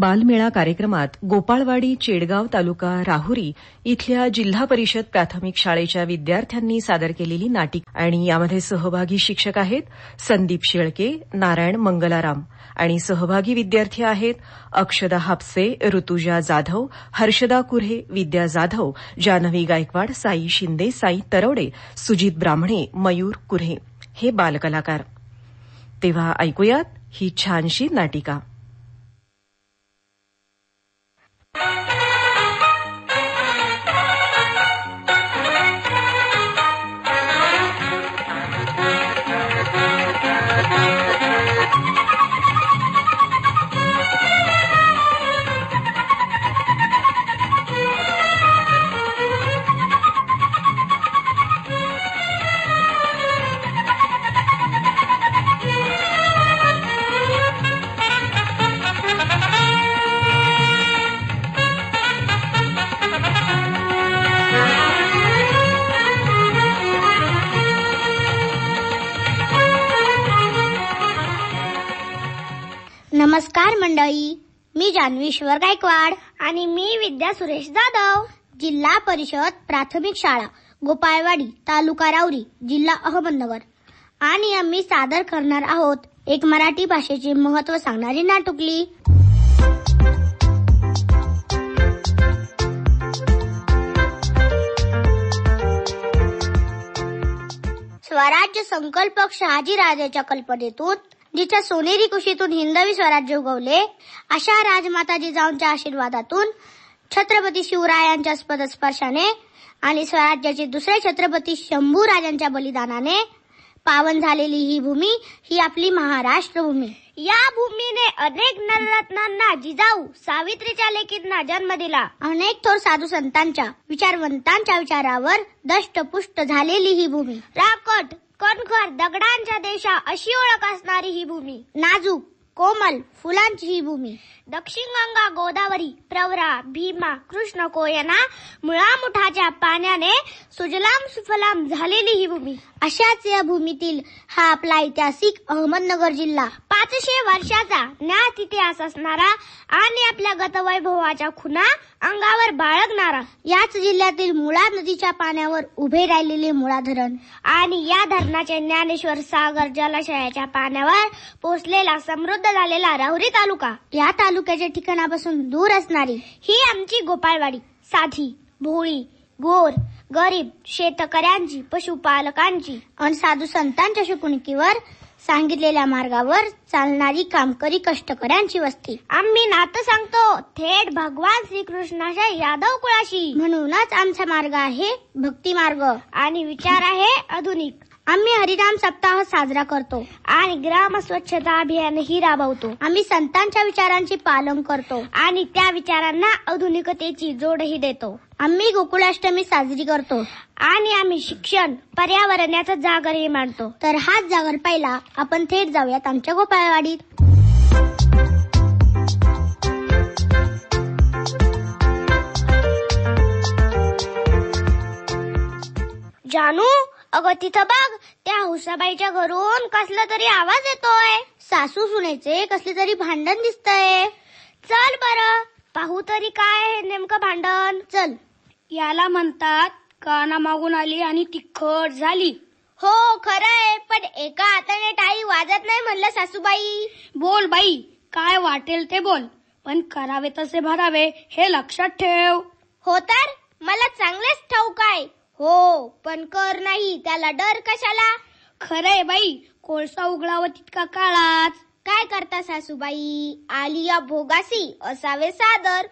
बालमेळा कार्यक्रमात गोपाळवाडी चेडगाव तालुका राहुरी इथल्या जिल्हा परिषद प्राथमिक शाळेच्या विद्यार्थ्यांनी सादर केलेली नाटिका आणि यामध्ये सहभागी शिक्षक आहेत संदीप शेळके, नारायण मंगलाराम आणि सहभागी विद्यार्थी आहेत अक्षदा हापसे, ऋतुजा जाधव, हर्षदा कुऱ्हे, विद्या जाधव, जान्हवी गायकवाड, साई शिंदे, साई तरवडे, सुजित ब्राह्मणे, मयूर कुऱ्हे हे बालकलाकार. तेव्हा ऐकूयात ही छानशी नाटिका. नमस्कार मंडळी, मी जान्हवीश्वर गायकवाड आणि मी विद्या सुरेश जाधव. जिल्हा परिषद प्राथमिक शाळा गोपाळवाडी तालुका राहुरी जिल्हा अहमदनगर आणि आम्ही सादर करणार आहोत एक मराठी भाषेचे महत्त्व सांगणारी नाटुकली. स्वराज्य संकल्पक शहाजीराजाच्या कल्पनेतून जिच्या सोनेरी कुशीतून हिंदवी स्वराज्य उगवले, अशा राजमाता जिजाऊंच्या आशीर्वादातून छत्रपती शिवरायांच्या पदस्पर्शाने आणि स्वराज्याचे दुसरे छत्रपती शंभूराजांच्या बलिदानाने पावन झालेली ही भूमी ही आपली महाराष्ट्र भूमी. या भूमीने अनेक नररत्नांना, जिजाऊ सावित्रीच्या लेकींना जन्म दिला. अनेक थोर साधू संतांच्या, विचारवंतांच्या विचारावर दष्टपुष्ट झालेली ही भूमी. राकट कणखर दगडांच्या देशा अशी ओळख असणारी ही भूमी. नाजूक कोमल फुलांची ही भूमी. दक्षिण गंगा, गोदावरी, प्रवरा, भीमा, कृष्ण, कोयना, मुळामुठाच्या पाण्याने सुजलाम सुफलाम झालेली ही भूमी. अशाच या भूमीतील हा आपला ऐतिहासिक अहमदनगर जिल्हा 500 वर्षाचा ज्ञात इतिहास असणारा आणि आपल्या गतवैभवाच्या खुणा अंगावर बाळगणारा. याच जिल्ह्यातील मुळा नदीच्या पाण्यावर उभे राहिलेले मुळा धरण आणि या धरणाचे ज्ञानेश्वर सागर जलाशयाच्या पाण्यावर पोचलेला समृद्ध झालेला राहुरी तालुका. या तालुक्याच्या ठिकाणापासून दूर असणारी ही आमची गोपाळवाडी. साधी, भोळी, गोर, गरीब शेतकऱ्यांची, पशुपालकांची आणि साधू संतांच्या शिकवणुकीवर सांगितलेल्या मार्गावर चालणारी कामकरी कष्टकऱ्यांची वस्ती. आम्ही नातं सांगतो थेट भगवान श्रीकृष्णाच्या यादव कुळाशी. म्हणूनच आमचा मार्ग आहे भक्ती मार्ग आणि विचार आहे आधुनिक. आम्ही हरिनाम सप्ताह साजरा करतो आणि ग्राम स्वच्छता अभियानही राबवतो. आम्ही संतांच्या विचारांचे पालन करतो आणि त्या विचारांना आधुनिकतेची जोडही देतो. आम्ही गोकुळाष्टमी साजरी करतो आणि आम्ही शिक्षण, पर्यावरण याचा जागरही मांडतो. तर हाच जागर पाहिला आपण थेट जाऊयात आमच्या गोपाळवाडीत. जानू, अगं तिथं बघ, त्या हुसाबाईच्या घरून कसला तरी आवाज येतोय. सासू सुनेचे कसले तरी भांडण दिसतंय. चल बरं पाहू तरी काय आहे नेमकं भांडण. चल. याला म्हणतात काना मागून आली आणि तिखट झाली. हो खरंय, पण एका हाताने टाळी वाजत नाही म्हणलं सासूबाई. बोल बाई, काय वाटेल ते बोल, पण करावे तसे भरावे हे लक्षात ठेव. हो तर मला चांगलेच ठाऊक आहे. हो, पण कर नाही त्याला डर कशाला. खरंय बाई, कोळसा उघडावं तितका काळाच. काय करता सासूबाई, आलिया भोगासी असावे सादर.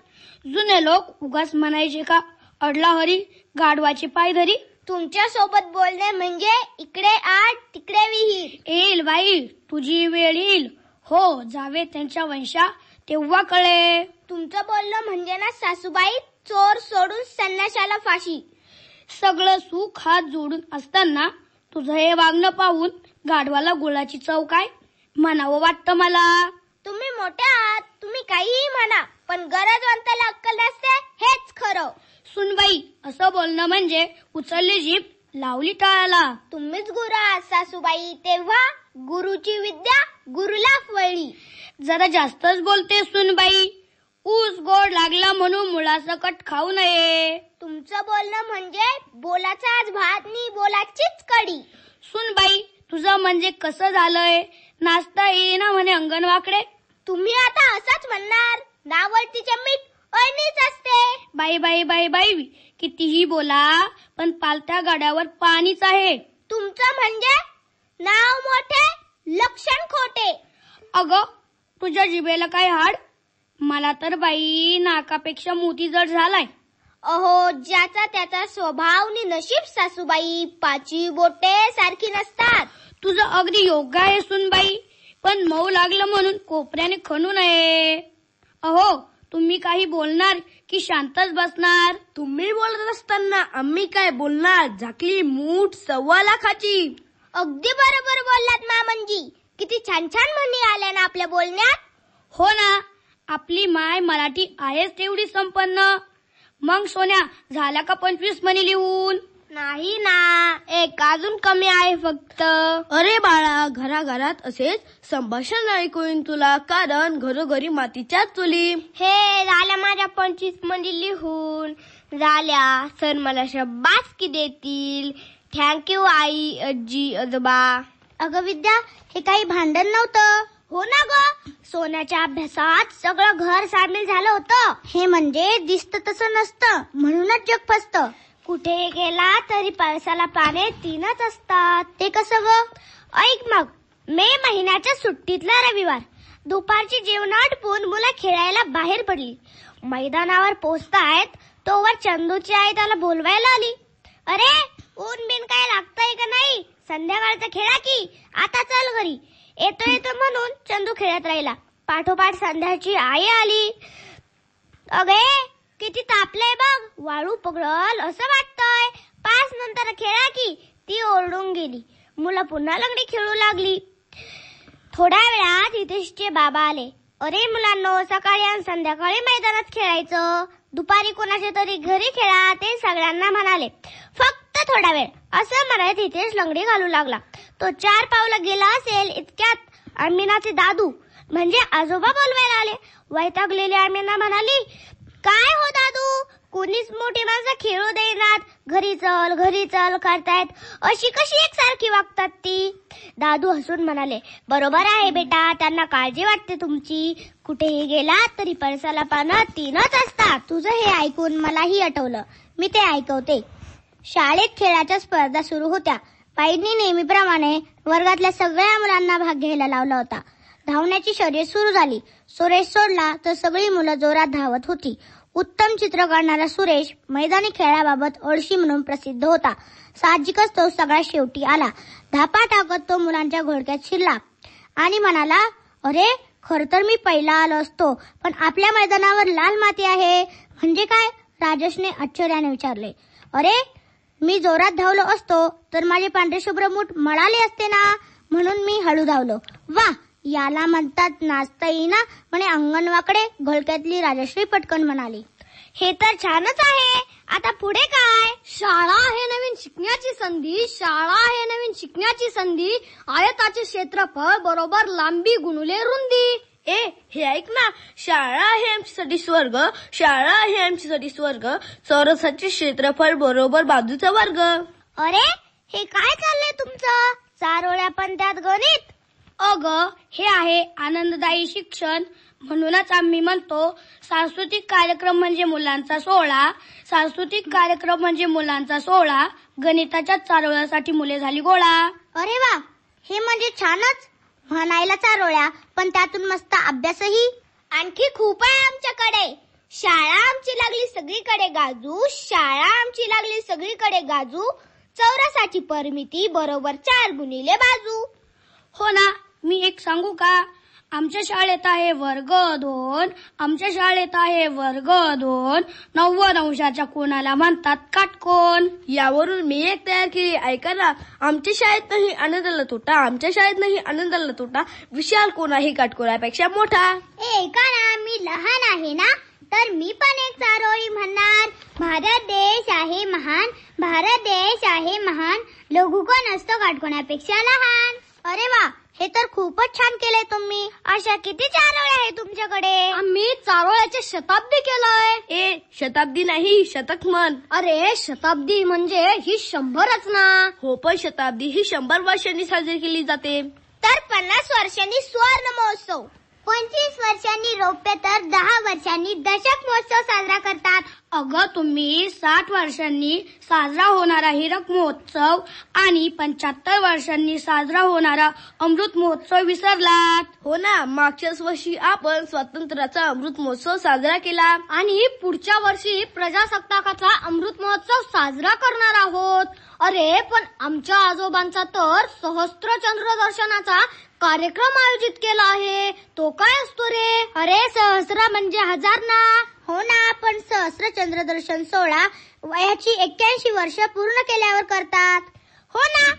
जुने लोक उगाच म्हणायचे का, अडला हरी गाढवाची पायधरी. तुमच्या सोबत बोलणे म्हणजे इकडे आड तिकडे विहीर. येईल बाई, तुझी वेळ येईल. हो, जावे त्यांच्या वंशा तेव्हा कळे. तुमचं बोलणं म्हणजे ना सासूबाई, चोर सोडून संन्याशाला फाशी. सगळं सुख हात जोडून असताना तुझं हे वागणं पाहून गाढवाला गुळाची चव काय म्हणावं वाटतं मला. तुम्ही मोठे आहात, तुम्ही काहीही म्हणा, पण गरजवंताला अक्कल नसते हेच खरं. सुनबाई, असं बोलणं म्हणजे उचलली जीभ लावली टाळाला. तुम्हीच गुरु आहात सासूबाई, तेव्हा गुरुची विद्या गुरुला वळली. जरा जास्तच बोलते सुनबाई. म्हणून मुळासकट खाऊ नये. तुमचं बोलणं म्हणजे बोलाचा आज भात नी बोलाचीच कडी. सुनबाई, तुझं म्हणजे कसं झालंय? नाचता येईना म्हणे अंगणवाकडे. तुम्ही आता असंच म्हणणार? नावडतीचे मीठ अळणीच असते. बाई बाई बाई बाई, कितीही बोला पण पालत्या गाड्यावर पाणीच आहे. तुमचं म्हणजे नाव मोठे लक्षण खोटे. अगं, तुझ्या जिभेला काय हाड? मला तर बाई नाकापेक्षा मोती जड झालाय. अहो, ज्याचा त्याचा स्वभाव नि नशीब सासूबाई. पाची बोटे सारखी नसतात. तुझं अगदी योग्य आहे सुनबाई, पण मऊ लागलं म्हणून कोपऱ्याने खणू नये. अहो, तुम्ही काही बोलणार की शांतच बसणार? तुम्ही बोलत असताना आम्ही काय बोलणार? झाकली मूठ 1.25 लाखाची. अगदी बरोबर बोललात मामनजी. किती छान छान म्हणी आल्या ना आपल्या बोलण्यात. हो ना, आपली माय मराठी आहेच तेवढी संपन्न. मग सोन्या, झाल्या का 25 म्हणी लिहून? नाही ना, एक अजून कमी आहे फक्त. अरे बाळा, घराघरात असेच संभाषण ऐकू येईन तुला, कारण घरोघरी मातीच्या चुली. हे झाल्या माझ्या 25 म्हणी लिहून. झाल्या. सर मला शाबासकी देतील. थँक्यू आई, आजी, आजोबा. अगं विद्या, हे काही भांडण नव्हतं. हो ना ग, सोन्याच्या अभ्यासात सगळं घर सामील झालं होतं. हे म्हणजे दिसतं तसं नसतं, म्हणूनच जग फसतं. कुठे गेला तरी पावसाला पाने 3च असतात. ते कसं ग? ऐक मग, मे महिन्याच्या सुट्टीतला रविवार. दुपारची जेवण आटपून मुलं खेळायला बाहेर पडली. मैदानावर पोचतायत तोवर चंदूची आई त्याला बोलवायला आली. अरे, ऊन बिन काय लागतंय का नाही? संध्याकाळचा खेळा की, आता चल घरी. येतो येतो म्हणून चंदू खेळत राहिला. पाठोपाठ संध्याची आई आली. अगे, किती तापलंय बघ, वाळू पगळल असं वाटतंय. 5 नंतर खेळा की, ती ओरडून गेली. मुलं पुन्हा लंगडी खेळू लागली. थोड्या वेळात हितेशचे बाबा आले. अरे मुलांनो, सकाळी आणि संध्याकाळी मैदानात खेळायचं, दुपारी कोणाच्या तरी घरी खेळा, ते सगळ्यांना म्हणाले. फक्त थोडा वेळ, असं म्हणत हितेश लंगडी घालू लागला. तो 4 पावलं गेला असेल इतक्यात अमीनाचे दादू म्हणजे आजोबा बोलवायला आले. वैतागलेली अमीना म्हणाली, काय हो दादू, कोणीच मोठी माणसं खेळू देणार, घरी चल करतायत. अशी कशी एकसारखी वागतात ती? दादू हसून म्हणाले, बरोबर आहे बेटा, त्यांना काळजी वाटते तुमची. कुठेही गेला तरी पळसाला पानं 3च असतात. तुझं हे ऐकून मलाही आठवलं, मी ते ऐकवते. शाळेत खेळाच्या स्पर्धा सुरू होत्या. बाईंनी नेहमीप्रमाणे वर्गातल्या सगळ्या मुलांना भाग घ्यायला लावला होता. धावण्याची शर्यत सुरू झाली. सुरेश सोडला तर सगळी मुलं जोरात धावत होती. उत्तम चित्र काढणारा सुरेश मैदानी खेळाबाबत अळशी म्हणून प्रसिद्ध होता. साहजिकच तो सगळा शेवटी आला. धापा टाकत तो मुलांच्या घोळक्यात शिरला आणि म्हणाला, अरे, खर तर मी पहिला आलो असतो, पण आपल्या मैदानावर लाल माती आहे. म्हणजे काय? राजेशने आश्चर्याने विचारले. अरे, मी जोरात धावलो असतो तर माझे पांढरे शुभ्र मूठ मळाले असते ना, म्हणून मी हळू धावलो. वा, याला म्हणतात नाचता येईना म्हणे अंगणवाकडे, घोळक्यातली राजश्री पटकन म्हणाली. हे तर छानच आहे. आता पुढे काय? शाळा आहे नवीन शिकण्याची संधी, शाळा आहे नवीन शिकण्याची संधी. आयताचे क्षेत्रफळ बरोबर लांबी गुणुले रुंदी. हे ऐक ना, शाळा आहे आमच्यासाठी स्वर्ग, शाळा आहे आमच्यासाठी स्वर्ग. चौरसाचे क्षेत्रफळ बरोबर बाजूचा वर्ग. अरे, हे काय चाललंय तुमचं? चारोळ्या पण त्यात गणित. अगं, हे आहे आनंददायी शिक्षण. म्हणूनच आम्ही म्हणतो, सांस्कृतिक कार्यक्रम म्हणजे मुलांचा सोहळा, सांस्कृतिक कार्यक्रम म्हणजे मुलांचा सोहळा. गणिताच्या चारोळ्यासाठी मुले झाली गोळा. अरे वा, हे म्हणजे छानच. म्हणायला चारोळ्या, पण त्यातून मस्त अभ्यासही. आणखी खूप आहे आमच्याकडे. शाळा आमची लागली सगळीकडे गाजू, शाळा आमची लागली सगळीकडे गाजू. चौरसाची परिमिती बरोबर 4 गुणिले बाजू. हो ना, मी एक सांगू का? आमच्या शाळेत आहे वर्ग 2, आमच्या शाळेत आहे वर्ग 2. 90 अंशाच्या कोणाला म्हणतात काटकोन. यावरून मी एक तयार केली, ऐका ना. आमच्या शाळेत नाही आनंदाला तोटा, आमच्या शाळेत नाही आनंदाला तोटा. विशाल कोणाही काटकोनापेक्षा मोठा. ऐका ना, मी लहान आहे ना, तर मी पण एक चारोळी म्हणणार. भारत देश आहे महान, भारत देश आहे महान. लघु कोण असतो काटकोनापेक्षा लहान. अरे वा, हे तर खूपच छान केलंय तुम्ही. अशा किती चारोळ्या आहे तुमच्याकडे? आम्ही चारोळ्याचे शताब्दी केलंय. ए, शताब्दी नाही, शतक म्हण. अरे शताब्दी म्हणजे ही 100च ना. हो, पण शताब्दी ही 100 वर्षांनी साजरी केली जाते. तर 50 वर्षांनी सुवर्ण महोत्सव, 25 वर्षांनी रौप्य, तर 10 वर्षांनी दशक महोत्सव साजरा करतात. अगं, तुम्ही 60 वर्षांनी साजरा होणारा हिरक महोत्सव आणि 75 वर्षांनी साजरा होणारा अमृत महोत्सव विसरलात. हो ना, मागच्याच वर्षी आपण स्वातंत्र्याचा अमृत महोत्सव साजरा केला आणि पुढच्या वर्षी प्रजासत्ताकाचा अमृत महोत्सव साजरा करणार आहोत. अरे पण आमच्या आजोबांचा तर सहस्त्र चंद्र दर्शनाचा कार्यक्रम आयोजित केला आहे. तो काय असतो रे? अरे सहस्र म्हणजे 1000 ना. हो ना, पण सहस्र चंद्रदर्शन सोहळा वयाची 81 वर्ष पूर्ण केल्यावर करतात. हो ना,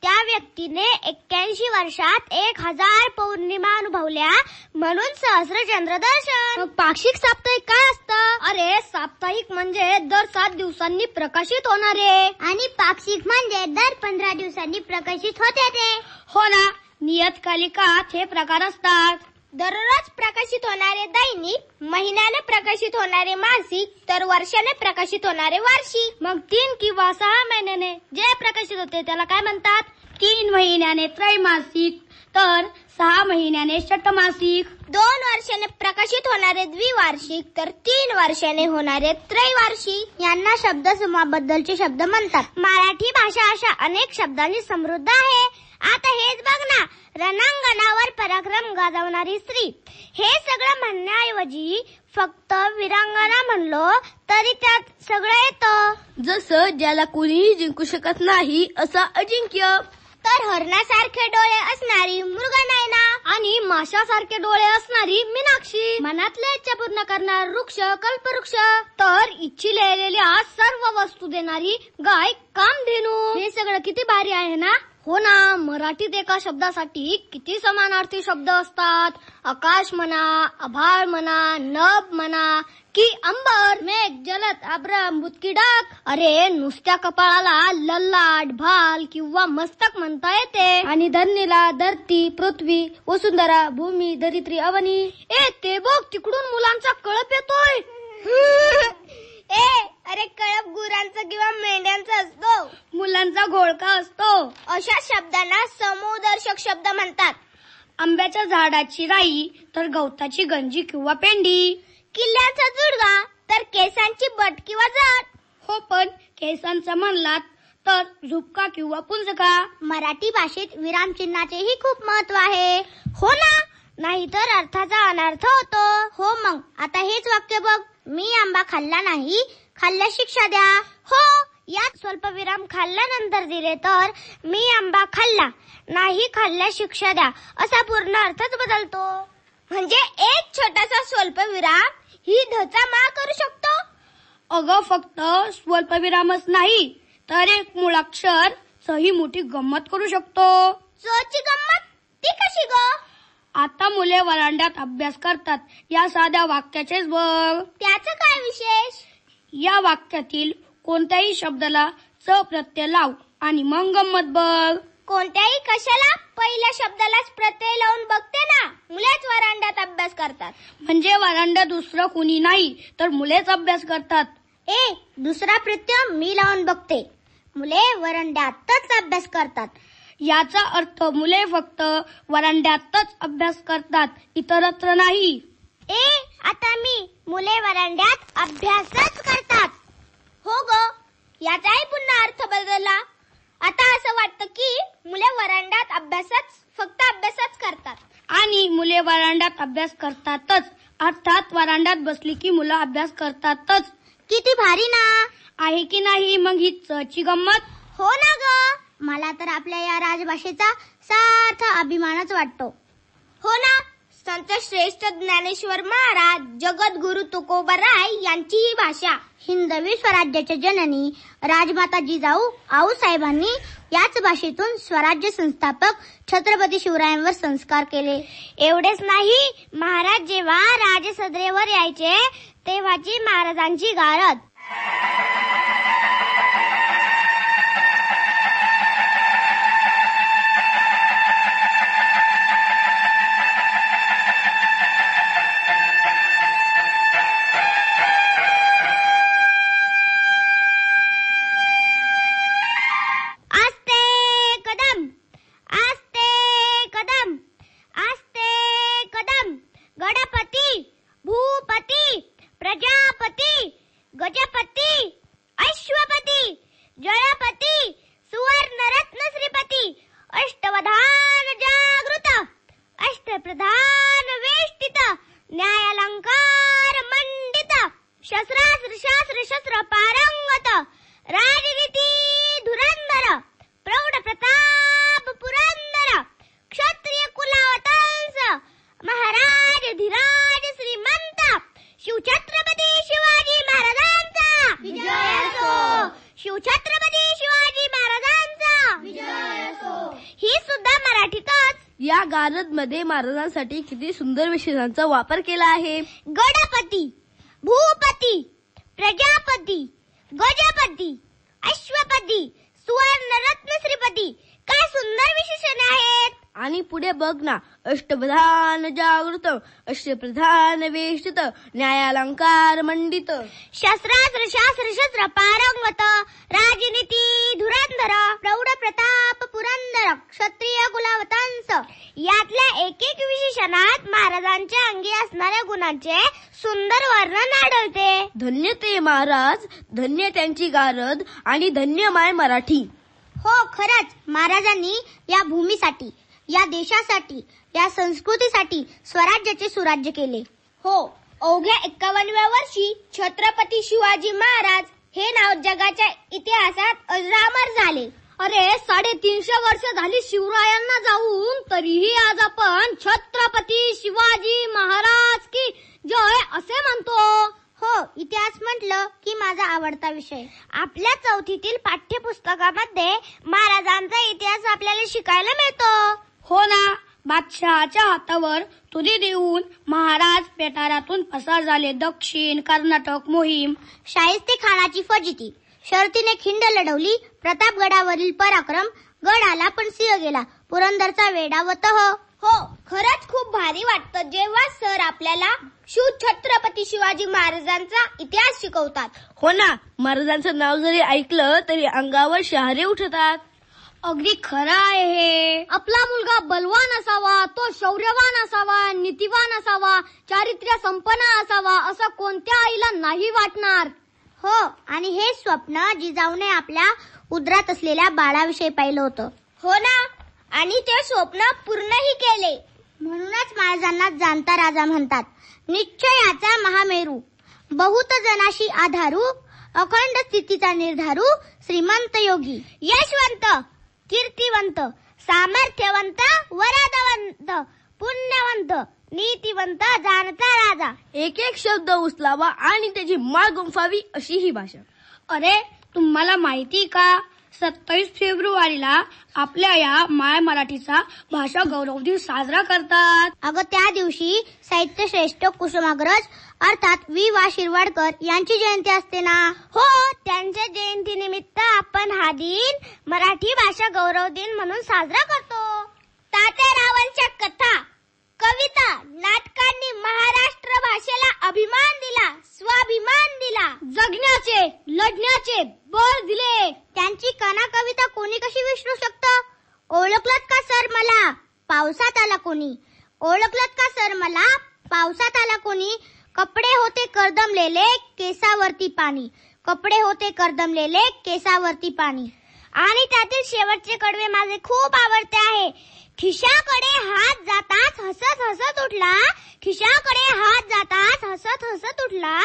त्या व्यक्तीने 81 वर्षात 1000 पौर्णिमा अनुभवल्या म्हणून सहस्र चंद्रदर्शन. पाक्षिक साप्ताहिक काय असतं? अरे साप्ताहिक म्हणजे दर 7 दिवसांनी प्रकाशित होणारे, आणि पाक्षिक म्हणजे दर 15 दिवसांनी प्रकाशित होते ते. हो ना, नियतकालिकात हे प्रकार असतात. दररोज प्रकाशित होणारे दैनिक, महिन्याने प्रकाशित होणारे मासिक, तर वर्षाने प्रकाशित होणारे वार्षिक. मग 3 किंवा 6 महिन्याने जे प्रकाशित होते त्याला काय म्हणतात? 3 महिन्याने त्रैमासिक, तर 6 महिन्याने षटमासिक. 2 वर्षाने प्रकाशित होणारे द्विवार्षिक, तर 3 वर्षाने होणारे त्रैवार्षिक. यांना शब्दसमूहाबद्दलचे शब्द म्हणतात. मराठी भाषा अशा अनेक शब्दांनी समृद्ध आहे. आता हेच बघ ना, रणांगणावर पराक्रम गाजवणारी स्त्री. हे सगळं म्हणण्याऐवजी फक्त वीरांगना म्हणलो तरी त्यात सगळं येतं. जसं ज्याला कुणीही जिंकू शकत नाही असा अजिंक्य. तर हरणासारखे डोळे असणारी मृगनयना, आणि माशासारखे डोळे असणारी मीनाक्षी. मनातल्या इच्छा पूर्ण करणारा वृक्ष कल्पवृक्ष. तर इच्छिलेल्या सर्व वस्तू देणारी गाय कामधेनू. हे सगळं किती भारी आहे ना. हो ना, मराठीत एका शब्दासाठी किती समानार्थी शब्द असतात. आकाश म्हणा, आभाळ म्हणा, नभ म्हणा, की अंबर, मेघ, जलद, अभ्रम, बुतकी डाक. अरे नुसत्या कपाळाला ललाट, भाल किंवा मस्तक म्हणता येते. आणि धरणीला धरती, पृथ्वी, वसुंधरा, भूमी, धरित्री, अवनी. ए ते बघ, तिकडून मुलांचा कळप येतोय. अरे कळप गुरांचा किंवा मेंढ्यांचा असतो. मुलांचा घोळका असतो. अशा शब्दांना समूहदर्शक शब्द म्हणतात. आंब्याच्या झाडाची राई, तर गवताची गंजी किंवा पेंडी. किल्ल्याचा जुडगा, तर केसांची बट किंवा जड. हो, पण केसांचा म्हणलात तर झुपका किंवा पुंजका. मराठी भाषेत विरामचिन्हाचेही खूप महत्व आहे. हो ना, नाहीतर अर्थाचा अनर्थ होतो. हो, मग आता हेच वाक्य बघ. मी आंबा खाल्ला नाही, खाल्ल्यास शिक्षा द्या. हो, यात स्वल्पविराम खाल्ल्यानंतर दिले तर मी आंबा खाल्ला नाही, खाल्ल्यास शिक्षा द्या असा पूर्ण अर्थच बदलतो. म्हणजे एक छोटासा स्वल्पविराम ही धचा माळ करू शकतो. अगं, फक्त स्वल्पविरामच नाही तर एक मुळाक्षर सही मोठी गंमत करू शकतो. चची गंमत ती कशी ग? आता मुले वरांड्यात अभ्यास करतात या साध्या वाक्याचेच बघ. त्याचं काय विशेष? या वाक्यातील कोणत्याही शब्दाला च प्रत्यय लाव आणि मग गंमत बघ. कोणत्याही कशाला? पहिल्या शब्दालाच प्रत्यय लावून बघते ना. मुलेच वरांड्यात अभ्यास करतात. म्हणजे वरांड्यात दुसरं कुणी नाही तर मुलेच अभ्यास करतात. दुसरा प्रत्यय मी लावून बघते. मुले वरांड्यातच अभ्यास करतात. याचा अर्थ मुले फक्त वरांड्यातच अभ्यास करतात, इतरत्र नाही. आता मी मुले वरांड्यात अभ्यासच करतात. हो ग, याचाही पुन्हा अर्थ बदलला. आता असं वाटतं की मुले वरांड्यात फक्त अभ्यासच करतात. आणि मुले वरांड्यात अभ्यास करतातच, अर्थात वरांड्यात बसली की मुलं अभ्यास करतातच. किती भारी ना आहे की नाही मग ही ची गंमत? हो ना ग, मला तर आपल्या या राजभाषेचा सार्थ अभिमानच वाटतो. हो ना, संत श्रेष्ठ ज्ञानेश्वर महाराज, जगद्गुरु तुकोबाराय यांची ही भाषा. हिंदवी स्वराज्याच्या जननी राजमाता जिजाऊ आऊसाहेबांनी याच भाषेतून स्वराज्य संस्थापक छत्रपती शिवरायांवर संस्कार केले. एवढेच नाही, महाराज जेव्हा राजसदरेवर यायचे तेव्हाची महाराजांची गारद. गजपती, अश्वपती, जयपती, सुवर्णरत्न श्रीपती, अष्टवधान जागृत, अष्टप्रधान वेष्टित, न्यायालंकार मंडित, शस्त्रास्त्र शास्त्र शस्त्र पारंगत, राजनीती धुरंधर, प्रौढ प्रताप पुरंदर, क्षत्रिय कुलावतंस, महाराज धीराज श्रीमंत, शिवछत्रपती शिवाजी महाराजांचा विजय असो, शिवछत्रपती शिवाजी महाराजांचा विजय असो. ही सुद्धा मराठीतच. या गारद मध्ये महाराजांसाठी किती सुंदर विशेषणांचा वापर केला आहे. गणपती, भूपती, प्रजापती, गजपती, अश्वपती, सुवर्णरत्न श्रीपती, काय सुंदर विशेषणे आहेत. आणि पुढे बघ ना, अष्टप्रधान जागृत, अष्टप्रधान वेष्टित, न्यायालंकार मंडित, शस्त्रास्त्र शास्त्र शस्त्र पारंगत, राजनीती धुरंधर, प्रौढ प्रताप पुरंदर, क्षत्रिय कुलावतंस. यातल्या एक एक विशेषणात महाराजांच्या अंगी असणाऱ्या गुणांचे सुंदर वर्णन आढळते. धन्य ते महाराज, धन्य त्यांची गारद आणि धन्य माय मराठी. हो, खरंच महाराजांनी या भूमीसाठी, या देशासाठी, या संस्कृतीसाठी स्वराज्याचे सुराज्य केले. हो, अवघ्या 51व्या वर्षी छत्रपती शिवाजी महाराज हे नाव जगाच्या इतिहासात अजरामर झाले. अरे 350 वर्ष झाली शिवरायांना जाऊन, तरीही आज आपण छत्रपती शिवाजी महाराज की जय असे म्हणतो. हो, इतिहास म्हटलं की माझा आवडता विषय. आपल्या 4थीतील पाठ्यपुस्तकामध्ये महाराजांचा इतिहास आपल्याला शिकायला मिळतो. हो ना, बादशहाच्या हातावर तुरी देऊन महाराज पेटारातून पसार झाले. दक्षिण कर्नाटक मोहीम, शाहिस्ते खानाची फजिती, शर्तीने खिंड लढवली, प्रतापगडावरील पराक्रम, गड आला पण सिंह गेला, पुरंदरचा वेढा व तह. हो, खरंच खूप भारी वाटतं जेव्हा सर आपल्याला छत्रपती शिवाजी महाराजांचा इतिहास शिकवतात. हो ना, महाराजांचं नाव जरी ऐकलं तरी अंगावर शहारे उठतात. अगदी खरं आहे हे. आपला मुलगा बलवान असावा, तो शौर्यवान असावा, नीतिवान असावा, चारित्र्य संपन्न असावा, असं कोणत्या आईला नाही वाटणार. हो, आणि हे स्वप्न जिजाऊने आपल्या उदरात असलेल्या बाळाविषयी पाहिलं होतं. हो ना, आणि ते स्वप्न पूर्णही केले. म्हणूनच महाराजांना जाणता राजा म्हणतात. निश्चयाचा महामेरू, बहुत जनाशी आधारू, अखंड स्थितीचा निर्धारू, श्रीमंत योगी, यशवंत, कीर्तिवंत, सामर्थ्यवंत, वरदवंत, पुण्यवंत, नीतिवंत, जाणता राजा. एक एक शब्द उचलावा आणि त्याची माळ गुंफावी अशी ही भाषा. अरे, तुम्हाला माहिती का, 27 फेब्रुवारीला आपल्या या माय मराठीचा भाषा गौरव दिन साजरा करतात. अगं, त्या दिवशी साहित्य श्रेष्ठ कुसुमाग्रज अर्थात वी.वा. शिरवाडकर यांची जयंती असते ना. हो, त्यांच्या जयंतीनिमित्त आपण हा दिन मराठी भाषा गौरव दिन म्हणून साजरा करतो. तात्यारावांच्या कथा, कविता, नाटकांनी महाराष्ट्र भाषेला अभिमान दिला, स्वाभिमान दिला, जगण्याचे, लढण्याचे बळ दिले. त्यांची कना कविता कोणी कशी विसरू शकतं. ओळखलत का सर मला, पावसात आला कोणी, ओळखलत का सर मला, पावसात आला कोणी, कपडे होते करदमलेले, केसावरती पाणी, कपडे होते करदमलेले, केसावरती पाणी. आणि त्यातील शेवटचे कडवे माझे खूप आवडते आहे. खिशाकडे हात जाताच हसत हसत उठला, खिशाकडे हात जाताच हसत हसत उठला,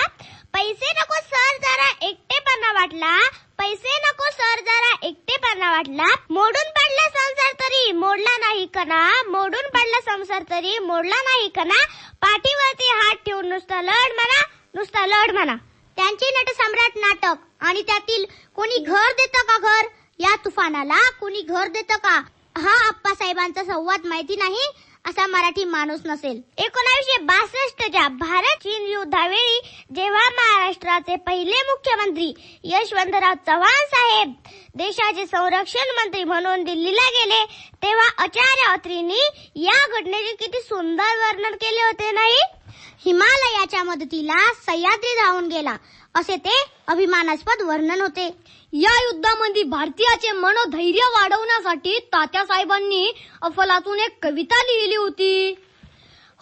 पैसे नको सर जरा एकटेपणा वाटला, पैसे नको सर जरा एकटेपणा वाटला, मोडून पडला संसार तरी मोडला नाही कणा, मोडून पडला संसार तरी मोडला नाही कणा, पाठीवरती हात ठेवून नुसता लढ म्हणा, नुसता लढ म्हणा. त्यांची नटसम्राट नाटक आणि त्यातील कोणी घर देतं का घर, या तुफानाला कोणी घर देतं का, हा आप्पासाहेबांचा संवाद माहिती नाही असा मराठी माणूस नसेल. 1962च्या भारत चीन युद्धावेळी जेव्हा महाराष्ट्राचे पहिले मुख्यमंत्री यशवंतराव चव्हाण साहेब देशाचे संरक्षण मंत्री म्हणून दिल्लीला गेले, तेव्हा आचार्य अत्रींनी या घटनेचे किती सुंदर वर्णन केले होते नाही. हिमालयाच्या मदतीला सह्याद्री धावून गेला असे ते अभिमानास्पद वर्णन होते. या युद्धामध्ये भारतीयाचे मनोधैर्य वाढवण्यासाठी तात्यासाहेबांनी अफलातून एक कविता लिहिली होती.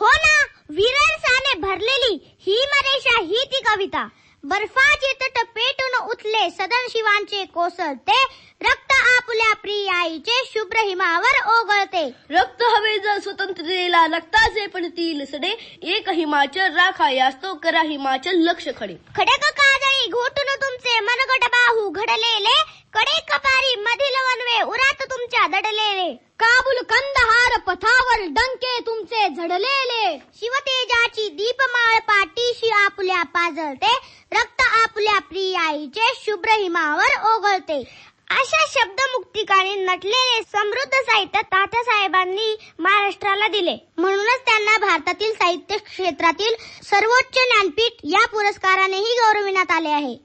हो ना, वीररसाने भरलेली ही मरेशा ही ती कविता. बर्फाचे तट पेटून उठले सदाशिवांचे कोसळते, रक्त आपुल्या प्रियाईचे शुभ्र हिमावर ओघळते. रक्त हवे जर स्वतंत्रतेला रक्ताचे पडतील सडे, एक हिमाचल राखा यास्तो करा हिमाचल लक्ष खडे. खडक काजळी घोटून तुमचे मनगट बाहू घडलेले, कडे कपारी मधील वनवे उरात तुमच्या दडलेले. काबुल कंदहार पथावर डंके तुमचे झडलेले, शिवतेजाची दीपमाळ पाठीशी आपुल्या पाजळते, रक्त आपुल्या प्रियाईचे शुभ्र हिमावर ओघळते. अशा शब्दमुक्तिकाने नटलेले समृद्ध साहित्य तात्यासाहेबांनी महाराष्ट्राला दिले. म्हणूनच त्यांना भारतातील साहित्य क्षेत्रातील सर्वोच्च ज्ञानपीठ या पुरस्कारानेही गौरविण्यात आले आहे.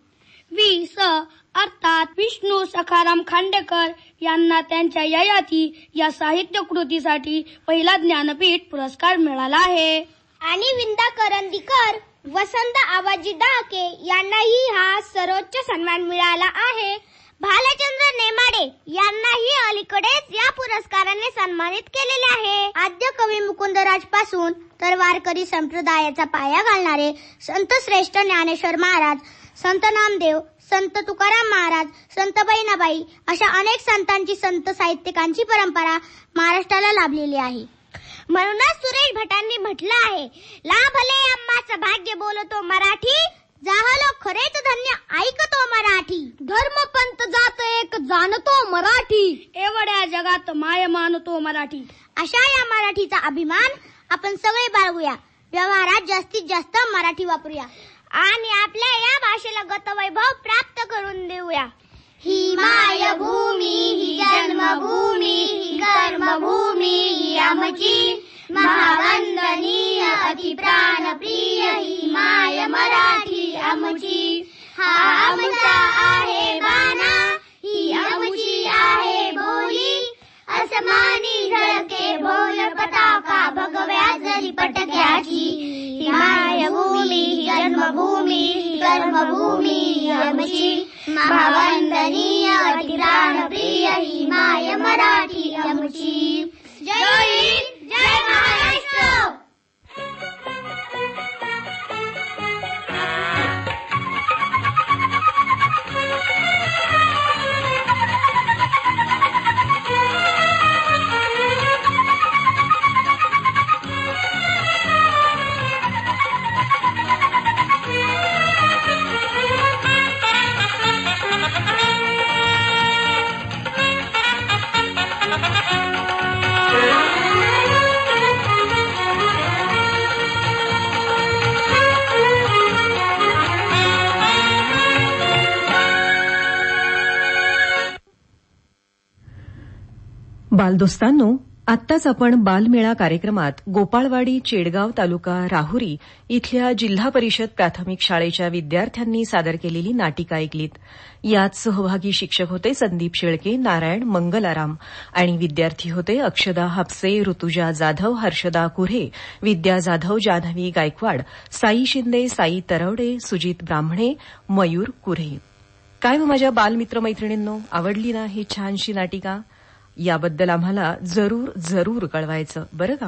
वि.स. अर्थात विष्णू सखाराम खांडेकर यांना त्यांच्या ययाती या साहित्य कृतीसाठी पहिला ज्ञानपीठ पुरस्कार मिळाला आहे. आणि विंदा करंदीकर, वसंत आवाजी डाके यांनाही हा सर्वोच्च सन्मान मिळाला आहे. भालचंद्र नेमाडे यांनाही अलीकडेच या पुरस्काराने सन्मानित केलेले आहे. आद्य कवी मुकुंदराज पासून तर वारकरी संप्रदायाचा पाया घालणारे संत श्रेष्ठ ज्ञानेश्वर महाराज, संत नामदेव, संत तुकाराम महाराज, संत बहिणाबाई अशा अनेक संतांची, संत साहित्यिकांची परंपरा महाराष्ट्राला लाभलेली आहे. म्हणूनच सुरेश भटांनी म्हटलं आहे, लाभले आम्हाचं भाग्य बोलतो मराठी, जाहलो खरेच धन्य ऐकतो मराठी. धर्म पंथ जात एक जाणतो मराठी, एवढ्या जगात माय मानतो मराठी. अशा या मराठीचा अभिमान आपण सगळे बाळगूया. व्यवहारात जास्तीत जास्त मराठी वापरूया आणि आपल्या या भाषेला गतवैभव प्राप्त करून देऊया. ही मायभूमी, ही जन्मभूमी, ही कर्मभूमी, ही आमची महावंदनीय अति प्राणप्रिय ही माय मराठी आमची. हा आमचा आहे बाणा, ही आमची आहे बोली, अस्मानी झळके बोल पताका भगव्या जरी पटक्याची. ही मायभूमी, ही जन्मभूमी, ही कर्मभूमी ही आमची महावंदनीय अति प्राणप्रिय ही माय मराठी आमची. जय हिंद, जय महाराष्ट्र. बालदोस्तांनो, आत्ताच आपण बालमेळा कार्यक्रमात गोपाळवाडी चेडगाव तालुका राहुरी इथल्या जिल्हा परिषद प्राथमिक शाळेच्या विद्यार्थ्यांनी सादर केलेली नाटिका ऐकलीत. यात सहभागी शिक्षक होते संदीप शेळके, नारायण मंगलाराम आणि विद्यार्थी होते अक्षदा हापसे, ऋतुजा जाधव, हर्षदा कुऱ्हे, विद्या जाधव, जान्हवी गायकवाड, साई शिंदे, साई तरवडे, सुजित ब्राह्मणे, मयूर कुऱ्हे. काय माझ्या बालमित्र मैत्रिणींनो, आवडली ना ही छानशी नाटिका? याबद्दल आम्हाला जरूर कळवायचं बरं का.